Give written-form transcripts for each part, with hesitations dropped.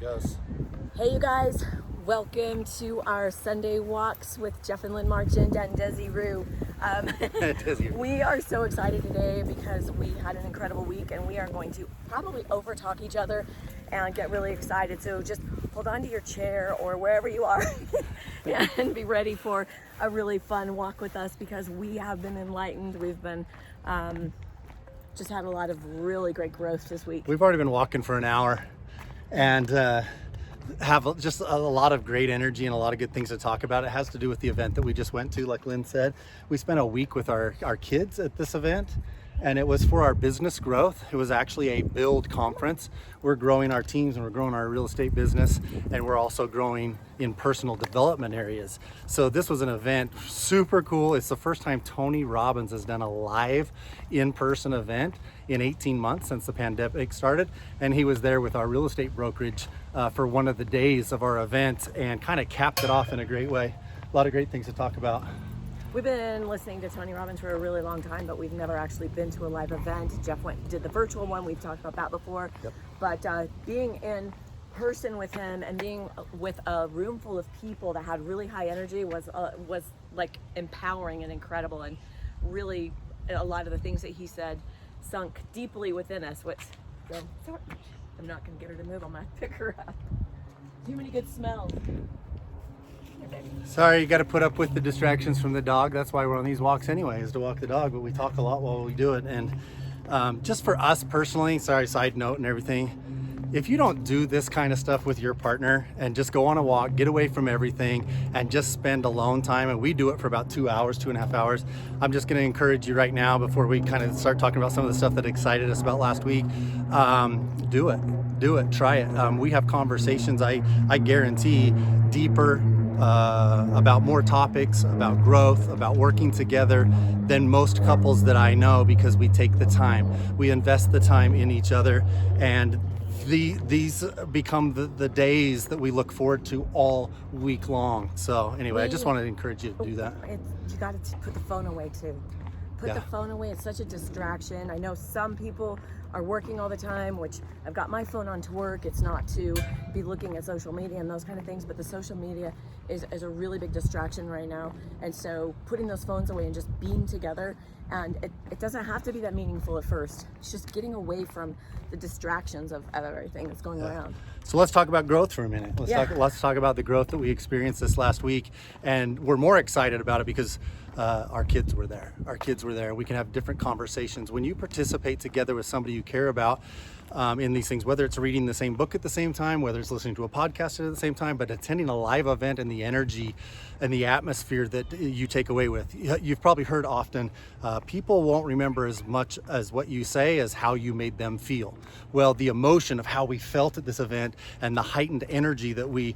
goes. Hey you guys, welcome to our Sunday walks with Jeff and Lynn Marchand and Desi Rue. We are so excited today because we had an incredible week and we are going to probably over talk each other and get really excited. So just hold on to your chair or wherever you are and be ready for a really fun walk with us because we have been enlightened. We've been just had a lot of really great growth this week. We've already been walking for an hour and have just a lot of great energy and a lot of good things to talk about. It has to do with the event that we just went to, like Lynn said. We spent a week with our kids at this event, and it was for our business growth. It was actually a build conference. We're growing our teams and we're growing our real estate business, and we're also growing in personal development areas. So this was an event, super cool. It's the first time Tony Robbins has done a live in-person event in 18 months since the pandemic started. And he was there with our real estate brokerage for one of the days of our event and kind of capped it off in a great way. A lot of great things to talk about. We've been listening to Tony Robbins for a really long time, but we've never actually been to a live event. Jeff did the virtual one. We've talked about that before. Yep. But being in person with him and being with a room full of people that had really high energy was like empowering and incredible, and really a lot of the things that he said sunk deeply within us. I'm not going to get her to move. I'm going to pick her up. Too many good smells. Sorry, you got to put up with the distractions from the dog. That's why we're on these walks anyway, is to walk the dog, but we talk a lot while we do it. And just for us personally, sorry, side note and everything, if you don't do this kind of stuff with your partner and just go on a walk, get away from everything and just spend alone time, and we do it for about 2 hours, 2.5 hours, I'm just going to encourage you right now before we kind of start talking about some of the stuff that excited us about last week. Do it, try it. We have conversations, I guarantee, deeper, about more topics, about growth, about working together than most couples that I know, because we take the time. We invest the time in each other, and these become the days that we look forward to all week long. So anyway, I just wanted to encourage you to do that. You got to put the phone away too. Put the phone away. It's such a distraction. I know some people are working all the time, which I've got my phone on to work. It's not to be looking at social media and those kind of things, but the social media is a really big distraction right now. And so putting those phones away and just being together, and it doesn't have to be that meaningful at first. It's just getting away from the distractions of everything that's going around. So let's talk about growth for a minute. Let's talk about the growth that we experienced this last week, and we're more excited about it because our kids were there. We can have different conversations. When you participate together with somebody you care about in these things, whether it's reading the same book at the same time, whether it's listening to a podcast at the same time, but attending a live event and the energy and the atmosphere that you take away with. You've probably heard often, people won't remember as much as what you say as how you made them feel. Well, the emotion of how we felt at this event and the heightened energy that we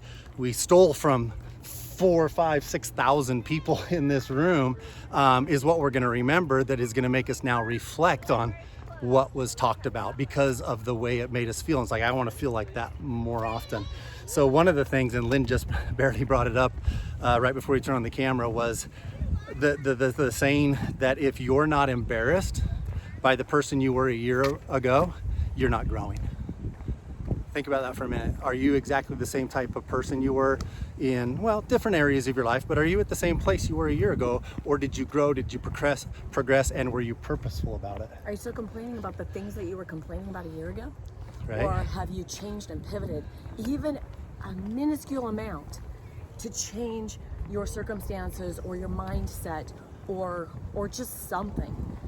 stole from 4,000, 5,000, 6,000 people in this room is what we're going to remember, that is going to make us now reflect on what was talked about because of the way it made us feel. And it's like, I want to feel like that more often. So one of the things, and Lynn just barely brought it up right before we turned on the camera, was the saying that if you're not embarrassed by the person you were a year ago, you're not growing. Think about that for a minute. Are you exactly the same type of person you were in, well, different areas of your life, but are you at the same place you were a year ago? Or did you grow, did you progress, and were you purposeful about it? Are you still complaining about the things that you were complaining about a year ago? Right. Or have you changed and pivoted, even a minuscule amount, to change your circumstances or your mindset or just something?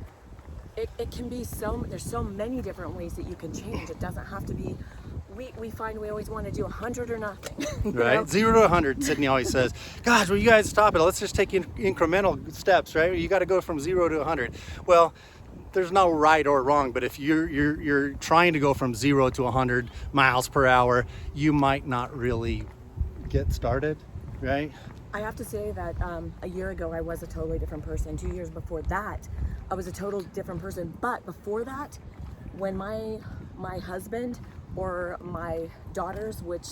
It can be there's so many different ways that you can change. It doesn't have to be, we find we always want to do 100 or nothing. Right, know? 0 to 100. Sydney always says, gosh, will you guys stop it? Let's just take incremental steps, right? You got to go from 0 to 100. Well, there's no right or wrong, but if you're trying to go from 0 to 100 miles per hour, you might not really get started, right? I have to say that a year ago I was a totally different person. 2 years before that, I was a total different person. But before that, when my husband or my daughters, which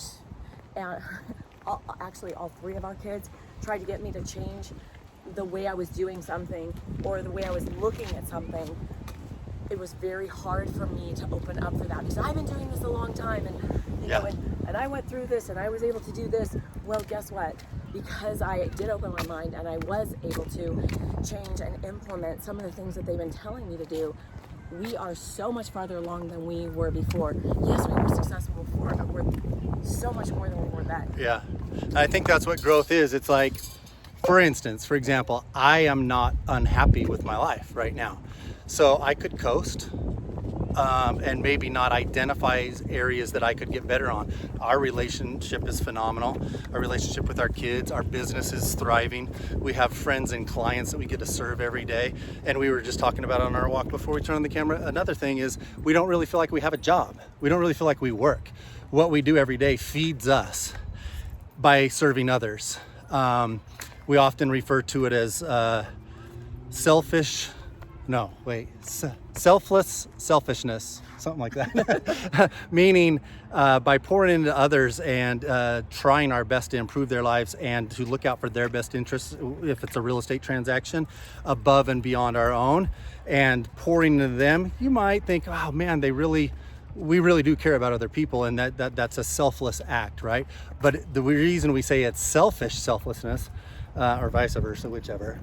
actually all three of our kids, tried to get me to change the way I was doing something or the way I was looking at something, it was very hard for me to open up for that, because I've been doing this a long time, and you know, and and I went through this and I was able to do this. Well, guess what? Because I did open my mind and I was able to change and implement some of the things that they've been telling me to do, we are so much farther along than we were before. Yes, we were successful before, but we're so much more than we were then. Yeah. I think that's what growth is. It's like, for instance, for example, I am not unhappy with my life right now. So I could coast and maybe not identify areas that I could get better on. Our relationship is phenomenal. Our relationship with our kids, our business is thriving. We have friends and clients that we get to serve every day. And we were just talking about on our walk before we turned on the camera. Another thing is we don't really feel like we have a job. We don't really feel like we work. What we do every day feeds us by serving others. We often refer to it as selfless selfishness, something like that. Meaning by pouring into others and trying our best to improve their lives and to look out for their best interests, if it's a real estate transaction, above and beyond our own, and pouring into them, you might think, oh man, we really do care about other people, and that's a selfless act, right? But the reason we say it's selflessness, or vice versa, whichever,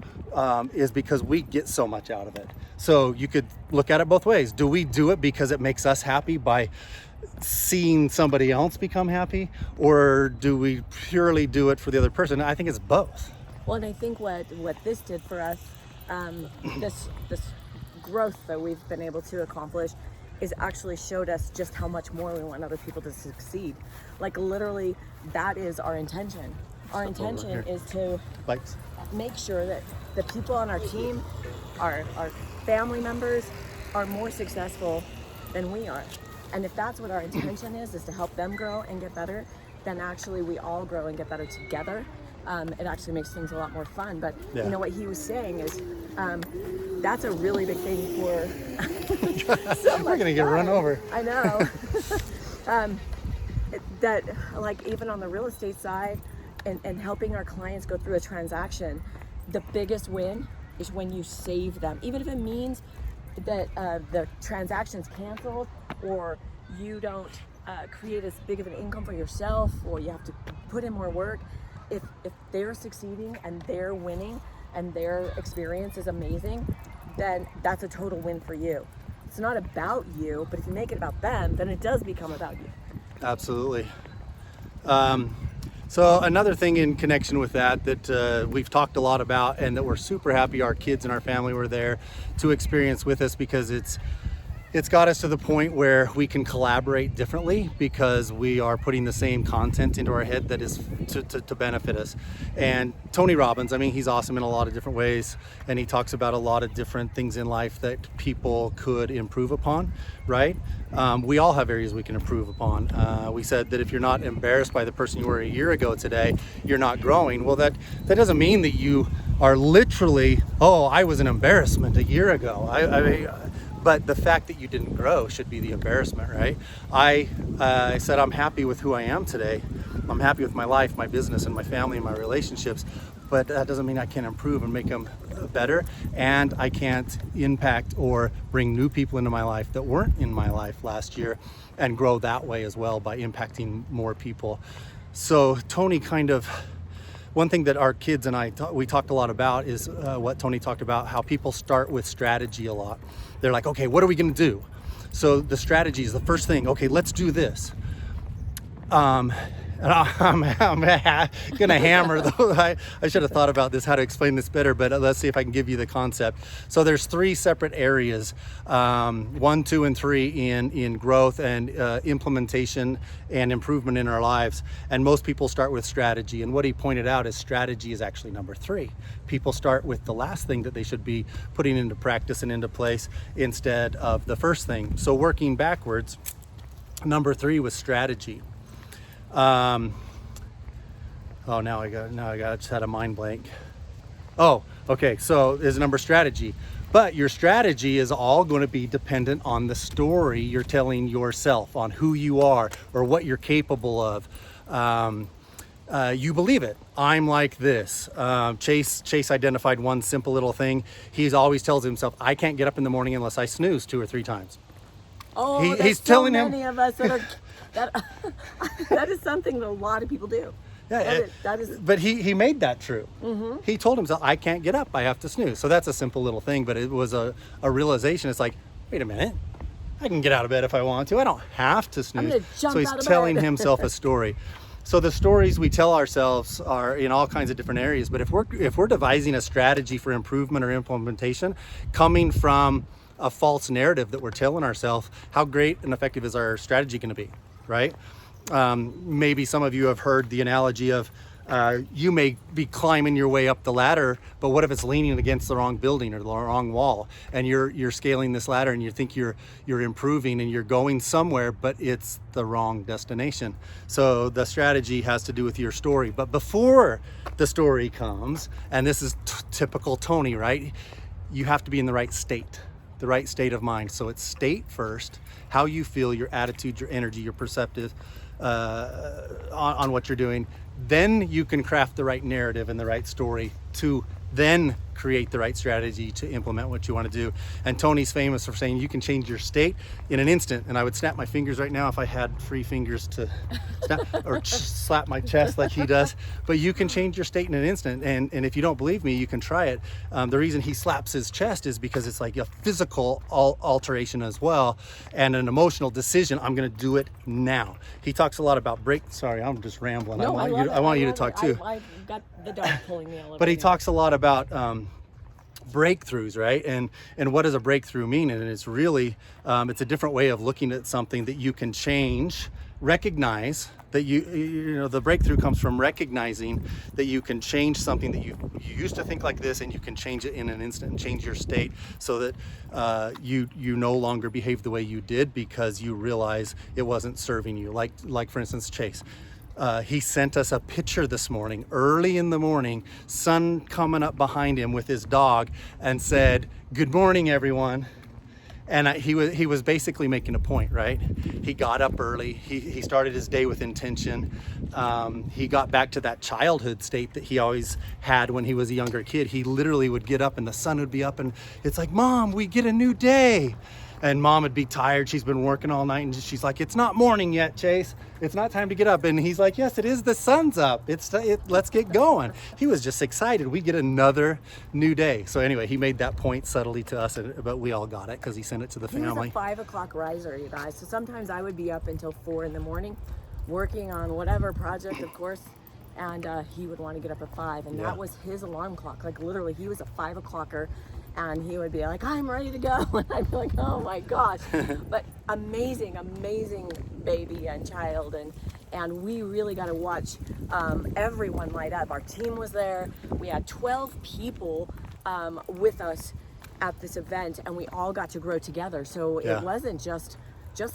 is because we get so much out of it. So you could look at it both ways. Do we do it because it makes us happy by seeing somebody else become happy, or do we purely do it for the other person? I think it's both. Well, and I think what this did for us, this growth that we've been able to accomplish, is actually showed us just how much more we want other people to succeed. Like literally, that is our intention. Our intention is to make sure that the people on our team, our family members, are more successful than we are. And if that's what our intention is to help them grow and get better, then actually we all grow and get better together. It actually makes things a lot more fun. But you know what he was saying is, that's a really big thing for We're gonna get run over. I know. That like even on the real estate side and helping our clients go through a transaction, the biggest win is when you save them. Even if it means that the transaction's canceled, or you don't create as big of an income for yourself, or you have to put in more work. If they're succeeding and they're winning and their experience is amazing, then that's a total win for you. It's not about you, but if you make it about them, then it does become about you. Absolutely. So another thing in connection with that we've talked a lot about, and that we're super happy our kids and our family were there to experience with us, because it's got us to the point where we can collaborate differently, because we are putting the same content into our head that is to benefit us. And Tony Robbins, I mean, he's awesome in a lot of different ways, and he talks about a lot of different things in life that people could improve upon, right? We all have areas we can improve upon. We said that if you're not embarrassed by the person you were a year ago today, you're not growing. Well, that doesn't mean that you are literally, oh, I was an embarrassment a year ago. But the fact that you didn't grow should be the embarrassment, right? I said I'm happy with who I am today. I'm happy with my life, my business, and my family, and my relationships. But that doesn't mean I can't improve and make them better. And I can't impact or bring new people into my life that weren't in my life last year, and grow that way as well by impacting more people. So Tony one thing that our kids and we talked a lot about is what Tony talked about, how people start with strategy a lot. They're like, okay, what are we gonna do? So the strategy is the first thing. Okay, let's do this. And I'm gonna hammer though. I should have thought about this, how to explain this better, but let's see if I can give you the concept. So there's 3 separate areas, 1, 2, and 3 in growth and implementation and improvement in our lives. And most people start with strategy. And what he pointed out is strategy is actually number 3. People start with the last thing that they should be putting into practice and into place instead of the first thing. So working backwards, number 3 was strategy. Now I just had a mind blank. Oh, okay. So is number strategy, but your strategy is all going to be dependent on the story you're telling yourself, on who you are or what you're capable of. You believe it. I'm like this. Chase identified one simple little thing. He always tells himself, I can't get up in the morning unless I snooze 2 or 3 times. Oh, he's telling many of us that are that is something that a lot of people do. Yeah, that is. But he made that true. He told himself, I can't get up, I have to snooze. So that's a simple little thing, but it was a realization. It's like, wait a minute, I can get out of bed if I want to. I don't have to snooze. I'm gonna jump so he's out of telling bed. himself a story. So the stories we tell ourselves are in all kinds of different areas. But if we're devising a strategy for improvement or implementation coming from a false narrative that we're telling ourselves, how great and effective is our strategy going to be, right? Maybe some of you have heard the analogy of you may be climbing your way up the ladder, but what if it's leaning against the wrong building or the wrong wall, and you're scaling this ladder and you think you're improving and you're going somewhere, but it's the wrong destination. So the strategy has to do with your story. But before the story comes, and this is typical Tony, right? You have to be in the right state of mind. So it's state first, how you feel, your attitude, your energy, your perceptive on what you're doing. Then you can craft the right narrative and the right story to then create the right strategy to implement what you want to do. And Tony's famous for saying you can change your state in an instant. And I would snap my fingers right now if I had free fingers to snap or slap my chest like he does. But you can change your state in an instant. And if you don't believe me, you can try it. The reason he slaps his chest is because it's like a physical alteration as well, and an emotional decision. I'm going to do it now. He talks a lot about Sorry, I'm just rambling. No, I want you to talk too. I've got the dog pulling me all over. But he talks a lot about breakthroughs, right? And what does a breakthrough mean? And it's really it's a different way of looking at something that you can change, recognize that you know, the breakthrough comes from recognizing that you can change something that you used to think like this, and you can change it in an instant and change your state so that you no longer behave the way you did because you realize it wasn't serving you. Like for instance, Chase. He sent us a picture this morning, early in the morning, sun coming up behind him with his dog, and said, "Good morning, everyone." And he was basically making a point, right? He got up early. He started his day with intention. He got back to that childhood state that he always had when he was a younger kid. He literally would get up and the sun would be up and it's like, "Mom, we get a new day." And Mom would be tired. She's been working all night and she's like, "It's not morning yet, Chase. It's not time to get up." And he's like, "Yes, it is. The sun's up. Let's get going." He was just excited. We get another new day. So anyway, he made that point subtly to us, but we all got it because he sent it to the family. He was a 5 o'clock riser, you guys. So sometimes I would be up until 4 in the morning working on whatever project, of course. And he would want to get up at 5. And that was his alarm clock. Like literally, he was a 5 o'clocker. And he would be like, "I'm ready to go." And I'd be like, "Oh my gosh." But amazing baby and child. And we really got to watch everyone light up. Our team was there. We had 12 people with us at this event, and we all got to grow together. So it wasn't just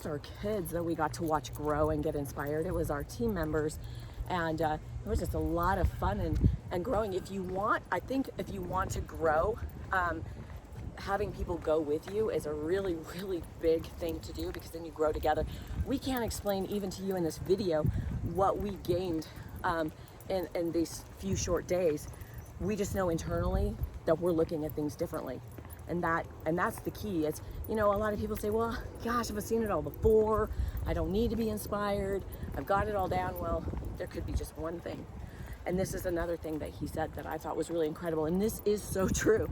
our kids that we got to watch grow and get inspired. It was our team members. And it was just a lot of fun and growing. I think if you want to grow, having people go with you is a really, really big thing to do, because then you grow together. We can't explain even to you in this video what we gained in these few short days. We just know internally that we're looking at things differently. And that's the key. It's, a lot of people say, "Well, gosh, I've seen it all before. I don't need to be inspired. I've got it all down." Well, there could be just one thing. And this is another thing that he said that I thought was really incredible. And this is so true.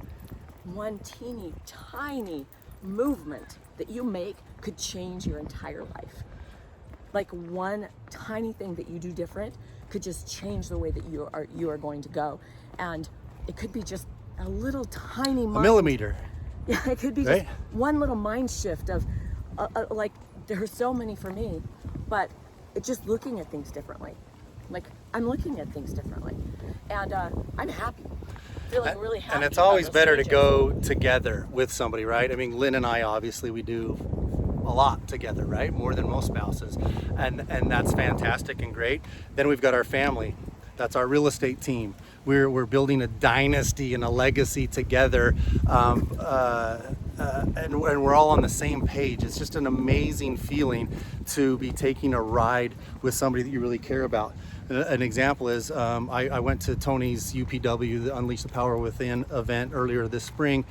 One teeny tiny movement that you make could change your entire life. Like one tiny thing that you do different could just change the way that you are going to go. And it could be just a little tiny mind. A millimeter. Yeah, it could be just one little mind shift of like, there's so many for me, but it's just looking at things differently. Like, I'm looking at things differently, and I'm happy, feeling really happy. And it's always better to go together with somebody, right? I mean, Lynn and I, obviously, we do a lot together, right? More than most spouses, and that's fantastic and great. Then we've got our family. That's our real estate team. We're building a dynasty and a legacy together, and we're all on the same page. It's just an amazing feeling to be taking a ride with somebody that you really care about. An example is I went to Tony's UPW, the Unleash the Power Within event earlier this spring,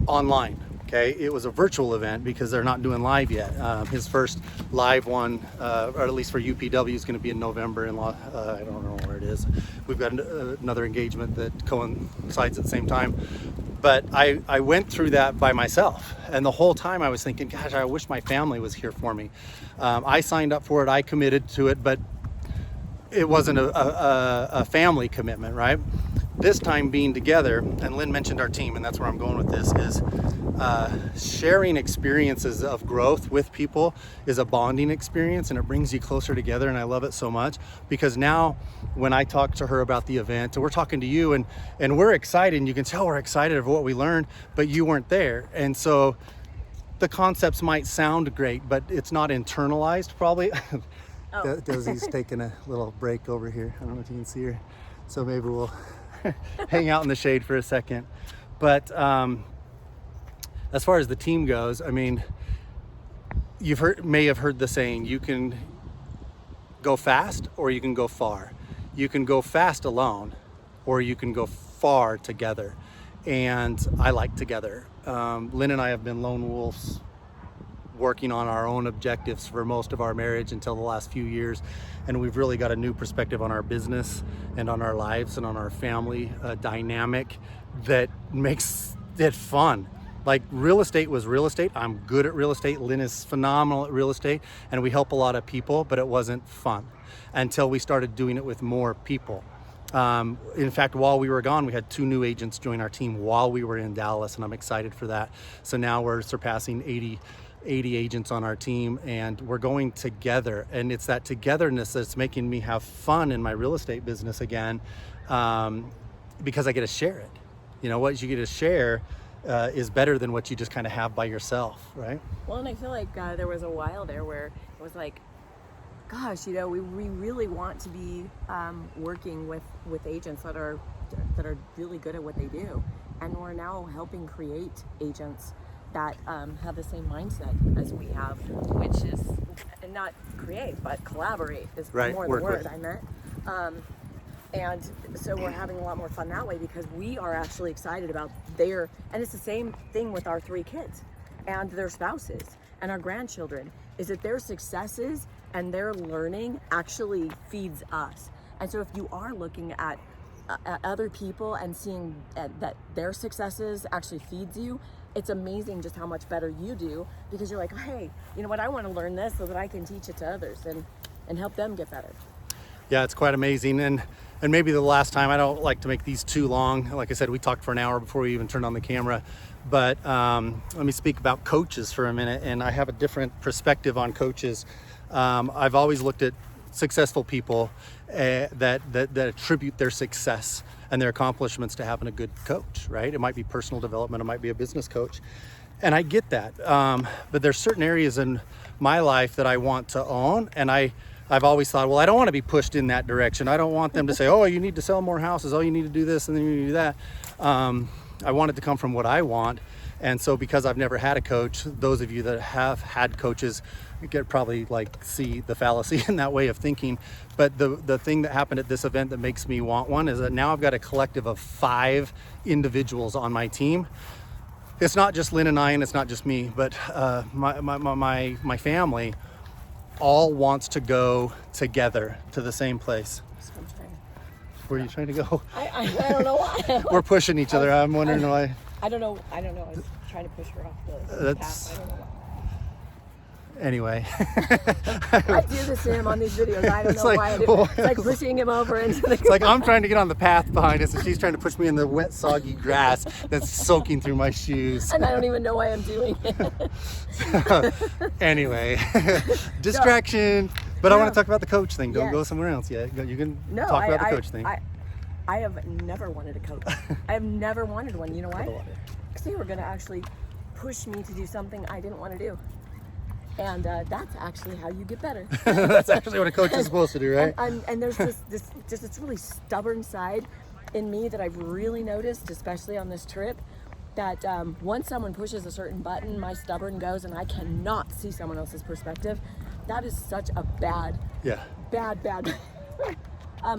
online. Okay, it was a virtual event because they're not doing live yet. His first live one, or at least for UPW, is going to be in November in I don't know where it is. We've got another engagement that coincides at the same time. But I went through that by myself, and the whole time I was thinking, gosh, I wish my family was here for me. I signed up for it, I committed to it, but it wasn't a family commitment, right? This time being together, and Lynn mentioned our team, and that's where I'm going with this, is sharing experiences of growth with people is a bonding experience, and it brings you closer together, and I love it so much because now when I talk to her about the event, we're talking to you, and we're excited, and you can tell we're excited of what we learned, but you weren't there. And so the concepts might sound great, but it's not internalized probably. Oh. Desi's taking a little break over here. I don't know if you can see her. So maybe we'll hang out in the shade for a second. But as far as the team goes, I mean, may have heard the saying, you can go fast or you can go far. You can go fast alone or you can go far together. And I like together. Lynn and I have been lone wolves working on our own objectives for most of our marriage until the last few years, and we've really got a new perspective on our business and on our lives and on our family dynamic that makes it fun. Like, real estate was real estate. I'm good at real estate. Lynn is phenomenal at real estate, and we help a lot of people, but it wasn't fun until we started doing it with more people. In fact, while we were gone, we had 2 new agents join our team while we were in Dallas, and I'm excited for that. So now we're surpassing 80 agents on our team, and we're going together, and it's that togetherness that's making me have fun in my real estate business again, because I get to share it. You know, what you get to share is better than what you just kind of have by yourself, right? Well, and I feel like there was a while there where it was like, gosh, you know, we really want to be working with agents that are really good at what they do, and we're now helping create agents that have the same mindset as we have, which is, and not create, but collaborate is right, more the word I meant. And so we're having a lot more fun that way because we are actually excited about and it's the same thing with our 3 kids and their spouses and our grandchildren, is that their successes and their learning actually feeds us. And so if you are looking at other people and seeing that their successes actually feeds you, it's amazing just how much better you do, because you're like, hey, you know what, I want to learn this so that I can teach it to others and help them get better. Yeah, it's quite amazing. And maybe the last time, I don't like to make these too long. Like I said, we talked for an hour before we even turned on the camera. But let me speak about coaches for a minute. And I have a different perspective on coaches. I've always looked at successful people that attribute their success and their accomplishments to having a good coach, right? It might be personal development, it might be a business coach. And I get that. But there's certain areas in my life that I want to own. And I've always thought, well, I don't want to be pushed in that direction. I don't want them to say, oh, you need to sell more houses. Oh, you need to do this and then you need to do that. I want it to come from what I want. And so because I've never had a coach, those of you that have had coaches get probably like see the fallacy in that way of thinking. But the thing that happened at this event that makes me want one is that now I've got a collective of 5 individuals on my team. It's not just Lynn and I, and it's not just me, but my family all wants to go together to the same place. Where are you trying to go? I don't know why. We're pushing each other. I'm wondering why. I don't know. I was trying to push her off the path. I don't know why. Anyway. I do this to him on these videos. I don't know why I do it. It's like pushing him over into the It's like I'm trying to get on the path behind us, and she's trying to push me in the wet, soggy grass that's soaking through my shoes. And I don't even know why I'm doing it. Anyway, distraction. But I want to talk about the coach thing. Don't go somewhere else yet. You can talk about the coach thing. I have never wanted a coach. I have never wanted one. You know why? Because they were going to actually push me to do something I didn't want to do. And that's actually how you get better. That's actually what a coach is supposed to do, right? And there's this really stubborn side in me that I've really noticed, especially on this trip, that once someone pushes a certain button, my stubborn goes, and I cannot see someone else's perspective. That is such a bad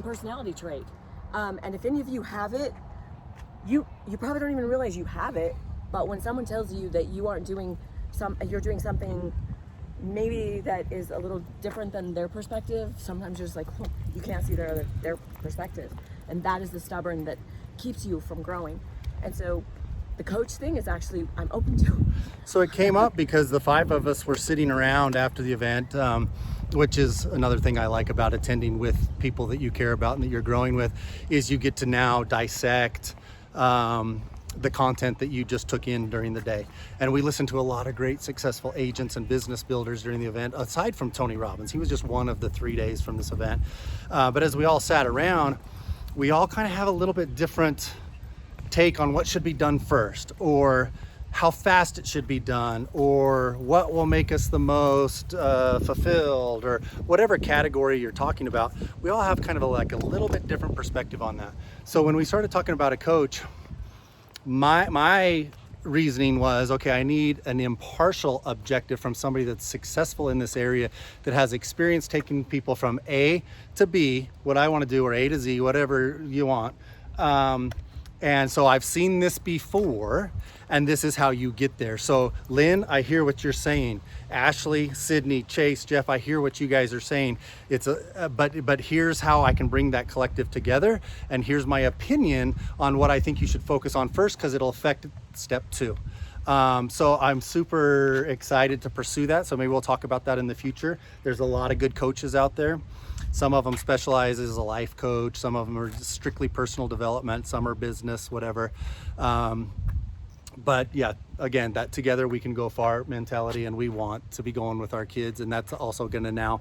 personality trait. And if any of you have it, you probably don't even realize you have it, But when someone tells you that you're doing something maybe that is a little different than their perspective, sometimes you're just like, you can't see their perspective. And that is the stubborn that keeps you from growing. And so the coach thing is actually, I'm open to. So it came up because the 5 of us were sitting around after the event, which is another thing I like about attending with people that you care about and that you're growing with, is you get to now dissect the content that you just took in during the day. And we listened to a lot of great successful agents and business builders during the event, aside from Tony Robbins. He was just one of the 3 days from this event. But as we all sat around, we all kind of have a little bit different take on what should be done first, or how fast it should be done, or what will make us the most fulfilled, or whatever category you're talking about. We all have kind of a little bit different perspective on that. So when we started talking about a coach, my reasoning was, okay, I need an impartial objective from somebody that's successful in this area, that has experience taking people from A to B, what I want to do, or A to Z, whatever you want. And so I've seen this before, and this is how you get there. So Lynn, I hear what you're saying. Ashley, Sydney, Chase, Jeff, I hear what you guys are saying. But here's how I can bring that collective together, and here's my opinion on what I think you should focus on first, because it'll affect step 2. So I'm super excited to pursue that. So maybe we'll talk about that in the future. There's a lot of good coaches out there. Some of them specialize as a life coach. Some of them are strictly personal development. Some are business, whatever. But yeah, again, that together we can go far mentality, and we want to be going with our kids. And that's also going to now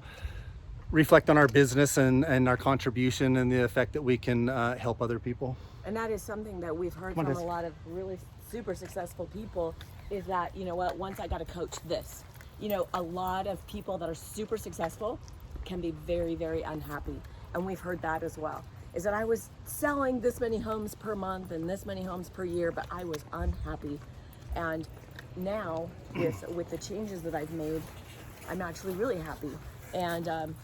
reflect on our business and our contribution and the effect that we can help other people. And that is something that we've heard from a lot of really super successful people, is that, you know what, once I got to coach this, you know, a lot of people that are super successful can be very, very unhappy. And we've heard that as well, is that I was selling this many homes per month and this many homes per year, but I was unhappy. And now with the changes that I've made, I'm actually really happy. And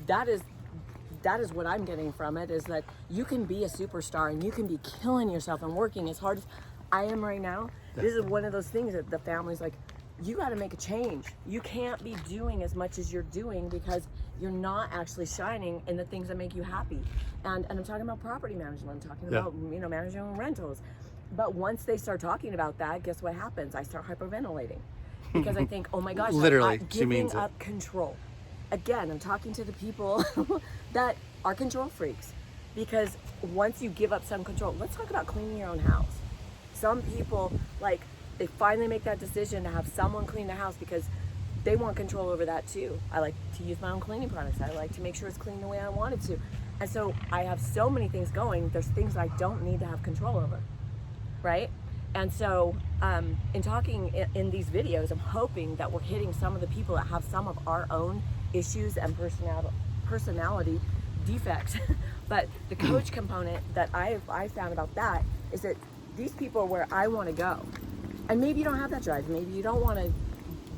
that is what I'm getting from it, is that you can be a superstar and you can be killing yourself and working as hard as I am right now. This is one of those things that the family's like, you got to make a change. You can't be doing as much as you're doing because you're not actually shining in the things that make you happy. And I'm talking about property management. I'm talking about, you know, managing your own rentals. But once they start talking about that, guess what happens? I start hyperventilating because I think, oh my gosh, literally, she means up control. Again, I'm talking to the people that are control freaks, because once you give up some control, let's talk about cleaning your own house. Some people, like, they finally make that decision to have someone clean the house because they want control over that too. I like to use my own cleaning products. I like to make sure it's clean the way I want it to. And so I have so many things going. There's things I don't need to have control over, right? And so in talking in these videos, I'm hoping that we're hitting some of the people that have some of our own issues and personality defects. But the coach component that I found about that is that these people are where I want to go. And maybe you don't have that drive. Maybe you don't want to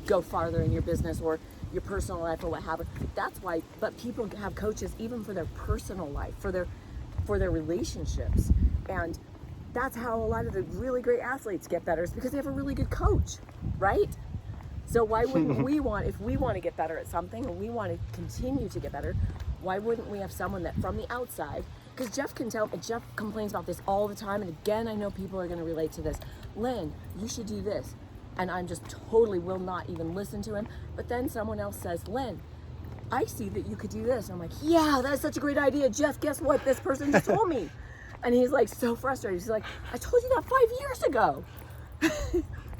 go farther in your business or your personal life or what have you. That's why, but people have coaches even for their personal life, for their relationships. And that's how a lot of the really great athletes get better, is because they have a really good coach, right? So why wouldn't we want, if we want to get better at something and we want to continue to get better, why wouldn't we have someone that from the outside, because Jeff can tell, Jeff complains about this all the time, and again, I know people are going to relate to this. Lynn, you should do this. And I'm just totally will not even listen to him. But then someone else says, Lynn, I see that you could do this. And I'm like, yeah, that's such a great idea. Jeff, guess what? This person just told me. And he's like so frustrated. He's like, I told you that 5 years ago.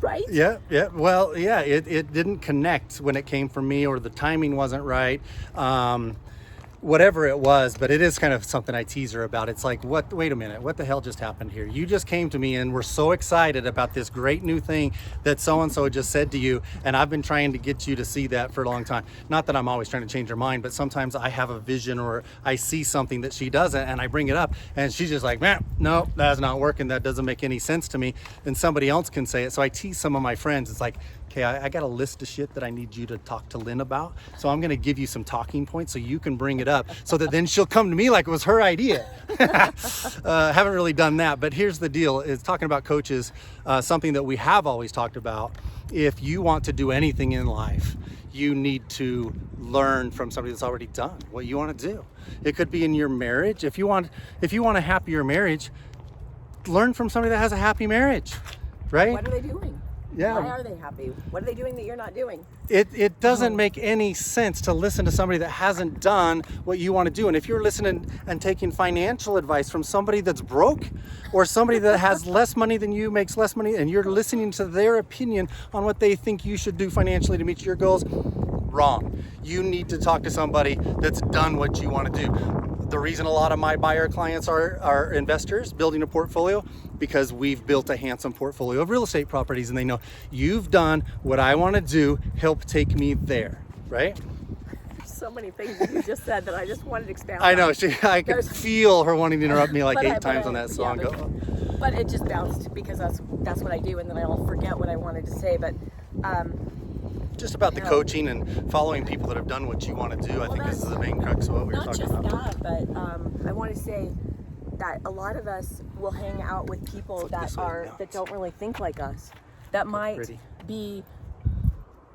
Right? Yeah. Well, yeah, it didn't connect when it came from me, or the timing wasn't right. Whatever it was, but it is kind of something I tease her about. It's like, wait a minute, what the hell just happened here? You just came to me and we're so excited about this great new thing that so-and-so just said to you, and I've been trying to get you to see that for a long time. Not that I'm always trying to change her mind, but sometimes I have a vision or I see something that she doesn't, and I bring it up and she's just like, man, no, that's not working. That doesn't make any sense to me. And somebody else can say it. So I tease some of my friends. It's like, okay, I got a list of shit that I need you to talk to Lynn about. So I'm going to give you some talking points so you can bring it up. up so that then she'll come to me like it was her idea. Haven't really done that, but here's the deal, is talking about coaches, something that we have always talked about. If you want to do anything in life, you need to learn from somebody that's already done what you want to do. It could be in your marriage. If you want a happier marriage, learn from somebody that has a happy marriage, right? What are they doing? Yeah. Why are they happy? What are they doing that you're not doing? It doesn't make any sense to listen to somebody that hasn't done what you want to do. And if you're listening and taking financial advice from somebody that's broke, or somebody that has less money than you, makes less money, and you're listening to their opinion on what they think you should do financially to meet your goals, wrong. You need to talk to somebody that's done what you want to do. The reason a lot of my buyer clients are investors building a portfolio, because we've built a handsome portfolio of real estate properties, and they know you've done what I want to do, help take me there, right? So many things that you just said that I just wanted to expound I know, on. I could feel her wanting to interrupt me like eight times on that song. Yeah, but it just bounced because that's what I do, and then I'll forget what I wanted to say. But just about the coaching and following people that have done what you want to do. I think this is the main crux of what we were talking about. Not just that, but I want to say that a lot of us will hang out with people that don't really think like us. That might be.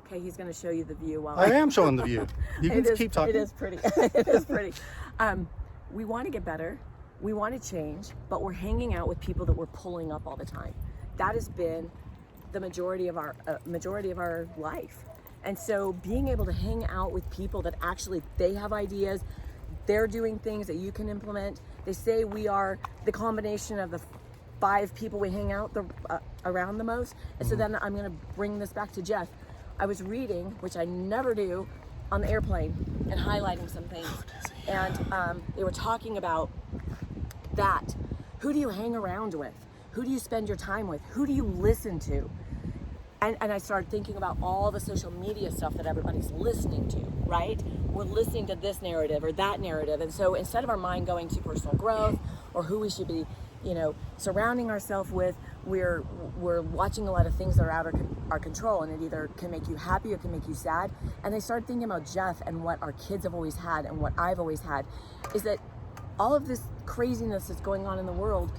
Okay, he's going to show you the view while I am showing the view. You can keep talking. It is pretty. It is pretty. We want to get better. We want to change, but we're hanging out with people that we're pulling up all the time. That has been the majority of our life. And so being able to hang out with people that actually, they have ideas, they're doing things that you can implement. They say we are the combination of the 5 people we hang out around the most. And so then I'm going to bring this back to Jeff. I was reading, which I never do, on the airplane and highlighting some things. And they were talking about that. Who do you hang around with? Who do you spend your time with? Who do you listen to? And I started thinking about all the social media stuff that everybody's listening to, right? We're listening to this narrative or that narrative. And so instead of our mind going to personal growth or who we should be, surrounding ourselves with, we're watching a lot of things that are out of our control, and it either can make you happy or can make you sad. And I started thinking about Jeff and what our kids have always had and what I've always had, is that all of this craziness that's going on in the world,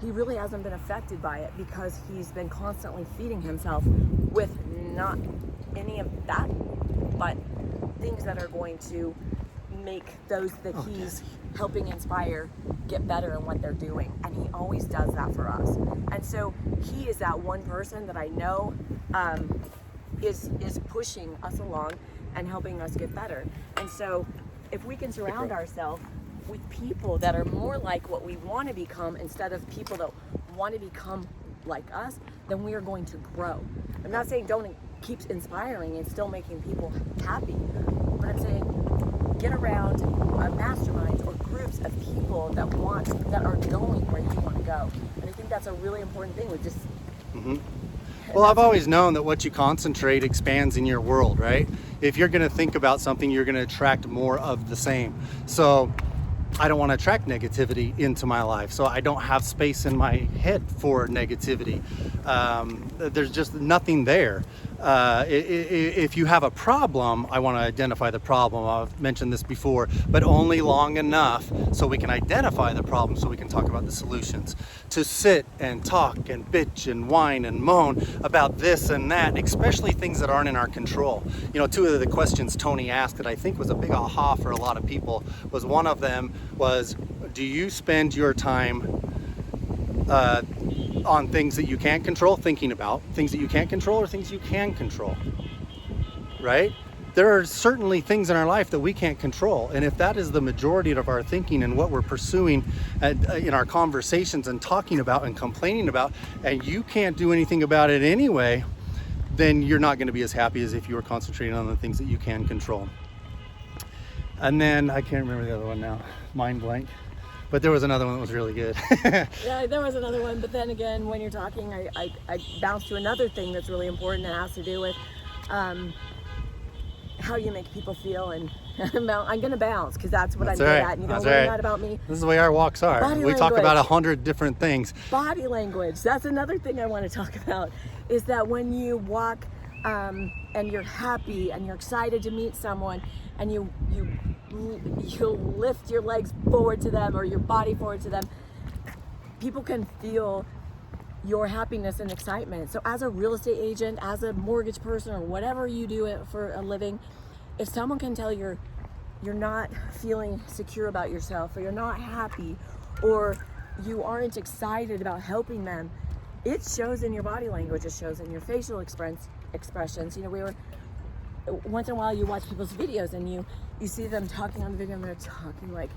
he really hasn't been affected by it because he's been constantly feeding himself with not any of that, but things that are going to make those that he's helping inspire get better in what they're doing. And he always does that for us. And so he is that one person that I know is pushing us along and helping us get better. And so if we can surround ourselves with people that are more like what we want to become instead of people that want to become like us, then we are going to grow. I'm not saying don't keep inspiring and still making people happy, but I'm saying get around masterminds or groups of people that are going where you want to go. And I think that's a really important thing. Well, I've always known that what you concentrate expands in your world, right? If you're going to think about something, you're going to attract more of the same. So I don't want to attract negativity into my life, so I don't have space in my head for negativity. There's just nothing there. If you have a problem, I want to identify the problem. I've mentioned this before, but only long enough so we can identify the problem so we can talk about the solutions. To sit and talk and bitch and whine and moan about this and that, especially things that aren't in our control. Two of the questions Tony asked that I think was a big aha for a lot of people was, one of them was, do you spend your time on things that you can't control, thinking about things that you can't control, or things you can control, right? There are certainly things in our life that we can't control, and if that is the majority of our thinking and what we're pursuing in our conversations and talking about and complaining about, and you can't do anything about it anyway, then you're not going to be as happy as if you were concentrating on the things that you can control. And then I can't remember the other one now, mind blank. But there was another one that was really good. Yeah, there was another one. But then again, when you're talking, I bounce to another thing that's really important that has to do with how you make people feel. And I'm going to bounce because that's what I'm good at. And you don't learn that about me. This is the way our walks are. We talk about 100 different things. Body language. That's another thing I want to talk about, is that when you walk and you're happy and you're excited to meet someone and you you lift your legs forward to them or your body forward to them, people can feel your happiness and excitement. So as a real estate agent, as a mortgage person, or whatever you do it for a living, if someone can tell you're not feeling secure about yourself, or you're not happy, or you aren't excited about helping them, it shows in your body language, it shows in your facial expressions. You know, once in a while you watch people's videos and you see them talking on the video and they're talking like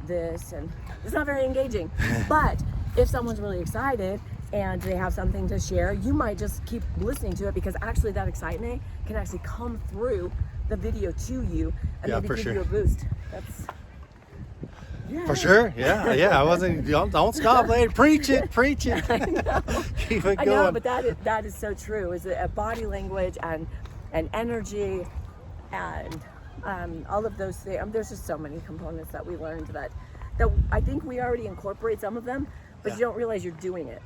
this, and it's not very engaging. But if someone's really excited and they have something to share, you might just keep listening to it, because actually that excitement can actually come through the video to you and maybe give you a boost. That's for sure. Yeah. I wasn't. Don't stop, lady. Preach it. I know. Keep it going. I know, but that is so true. Is a body language and energy and all of those things. There's just so many components that we learned that I think we already incorporate some of them, but you don't realize you're doing it.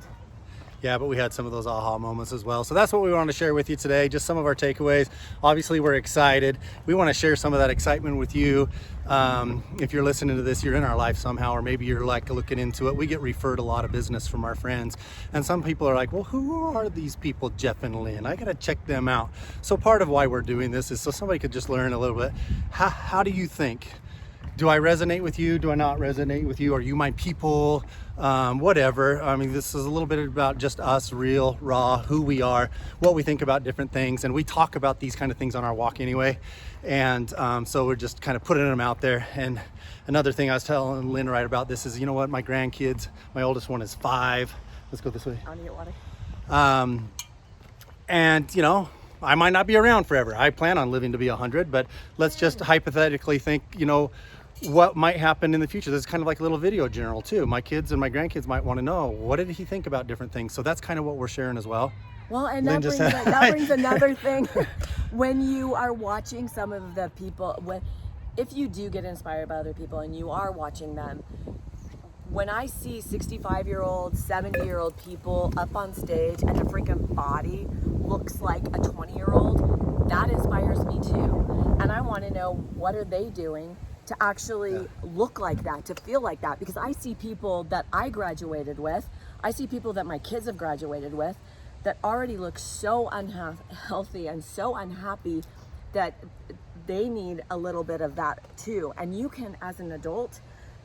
Yeah, but we had some of those aha moments as well. So that's what we want to share with you today, just some of our takeaways. Obviously, we're excited. We want to share some of that excitement with you. If you're listening to this, you're in our life somehow, or maybe you're like looking into it. We get referred a lot of business from our friends. And some people are like, well, who are these people, Jeff and Lynn? I got to check them out. So part of why we're doing this is so somebody could just learn a little bit. How do you think? Do I resonate with you? Do I not resonate with you? Are you my people? Whatever. I mean, this is a little bit about just us, real, raw, who we are, what we think about different things. And we talk about these kind of things on our walk anyway. And so we're just kind of putting them out there. And another thing I was telling Lynn right about this is, you know what, my grandkids, my oldest one is 5. Let's go this way. I want to get water. And, you know, I might not be around forever. I plan on living to be 100, but let's just hypothetically think, you know, what might happen in the future. This is kind of like a little video journal too. My kids and my grandkids might want to know, what did he think about different things? So that's kind of what we're sharing as well. Well, and that brings another thing. When you are watching some of the people, if you do get inspired by other people and you are watching them, when I see 65-year-old, 70-year-old people up on stage and their freaking body looks like a 20-year-old, that inspires me too. And I want to know, what are they doing to actually look like that, to feel like that? Because I see people that I graduated with, I see people that my kids have graduated with, that already look so unhealthy and so unhappy that they need a little bit of that too. And you can, as an adult,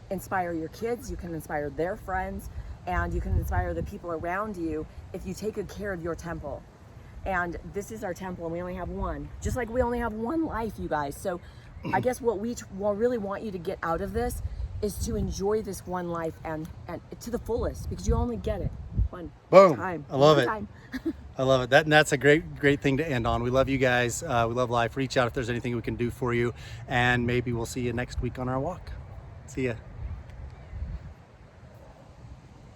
inspire your kids, you can inspire their friends, and you can inspire the people around you if you take good care of your temple. And this is our temple, and we only have one. Just like we only have one life, you guys. So I guess what we really want you to get out of this is to enjoy this one life and to the fullest, because you only get it one time. I love it. I love it. That's a great thing to end on. We love you guys. We love life. Reach out if there's anything we can do for you, and maybe we'll see you next week on our walk. See ya.